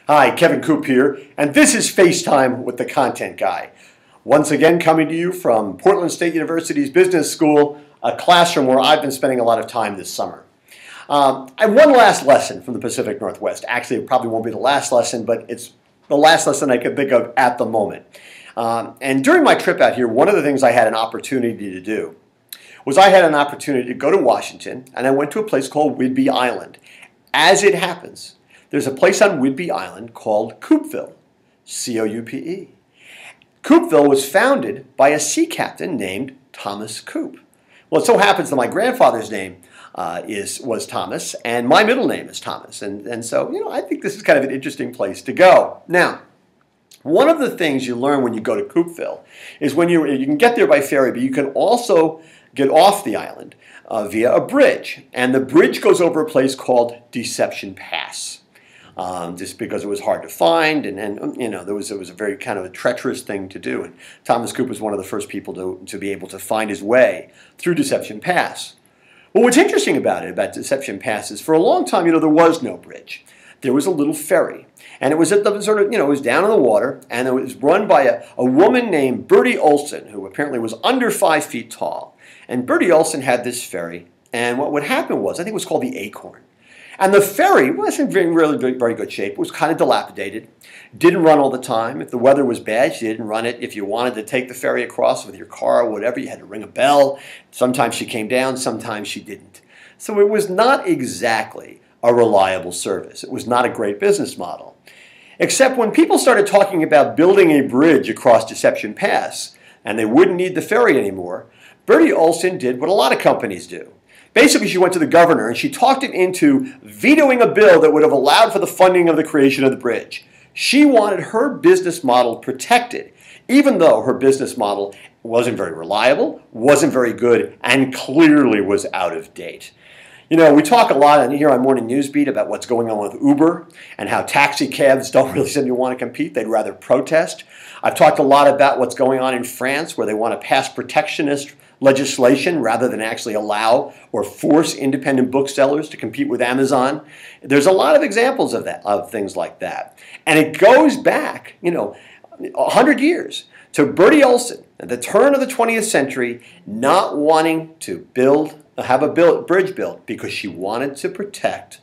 Hi, Kevin Coop here, and this is FaceTime with the Content Guy. Once again, coming to you from Portland State University's Business School, a classroom where I've been spending a lot of time this summer. I have one last lesson from the Pacific Northwest. Actually, it probably won't be the last lesson, but it's the last lesson I can think of at the moment. And during my trip out here, one of the things I had an opportunity to do was I had an opportunity to go to Washington, and I went to a place called Whidbey Island. As it happens, there's a place on Whidbey Island called Coupeville, C-O-U-P-E. Coupeville was founded by a sea captain named Thomas Coupe. Well, it so happens that my grandfather's name was Thomas, and my middle name is Thomas. And so, I think this is kind of an interesting place to go. Now, one of the things you learn when you go to Coupeville is when you can get there by ferry, but you can also get off the island via a bridge. And the bridge goes over a place called Deception Pass. Just because it was hard to find, and it was a very kind of a treacherous thing to do. And Thomas Coupe was one of the first people to be able to find his way through Deception Pass. Well, what's interesting about Deception Pass is for a long time, there was no bridge. There was a little ferry, and it was at the sort of, it was down in the water, and it was run by a woman named Bertie Olson, who apparently was under 5 feet tall. And Bertie Olson had this ferry, and what would happen was, I think it was called the Acorn. And the ferry wasn't in really very good shape. It was kind of dilapidated. Didn't run all the time. If the weather was bad, she didn't run it. If you wanted to take the ferry across with your car or whatever, you had to ring a bell. Sometimes she came down, sometimes she didn't. So it was not exactly a reliable service. It was not a great business model. Except when people started talking about building a bridge across Deception Pass, and they wouldn't need the ferry anymore, Bertie Olson did what a lot of companies do. Basically, she went to the governor and she talked him into vetoing a bill that would have allowed for the funding of the creation of the bridge. She wanted her business model protected, even though her business model wasn't very reliable, wasn't very good, and clearly was out of date. We talk a lot here on Morning Newsbeat about what's going on with Uber and how taxi cabs don't really seem to want to compete. They'd rather protest. I've talked a lot about what's going on in France, where they want to pass protectionist legislation rather than actually allow or force independent booksellers to compete with Amazon. There's a lot of examples of things like that. And it goes back, 100 years to Bertie Olson at the turn of the 20th century not wanting to have a bridge built because she wanted to protect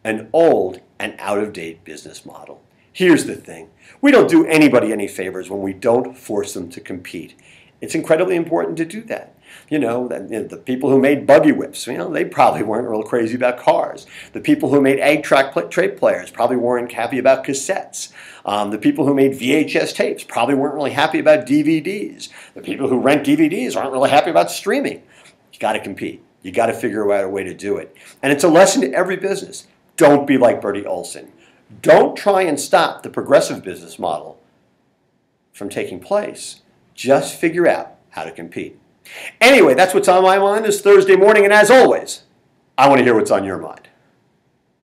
an old and out-of-date business model. Here's the thing. We don't do anybody any favors when we don't force them to compete. It's incredibly important to do that. The people who made buggy whips, they probably weren't real crazy about cars. The people who made egg-track tape players probably weren't happy about cassettes. The people who made VHS tapes probably weren't really happy about DVDs. The people who rent DVDs aren't really happy about streaming. You got to compete. You got to figure out a way to do it. And it's a lesson to every business. Don't be like Bertie Olson. Don't try and stop the progressive business model from taking place. Just figure out how to compete. Anyway, that's what's on my mind this Thursday morning, and as always, I want to hear what's on your mind.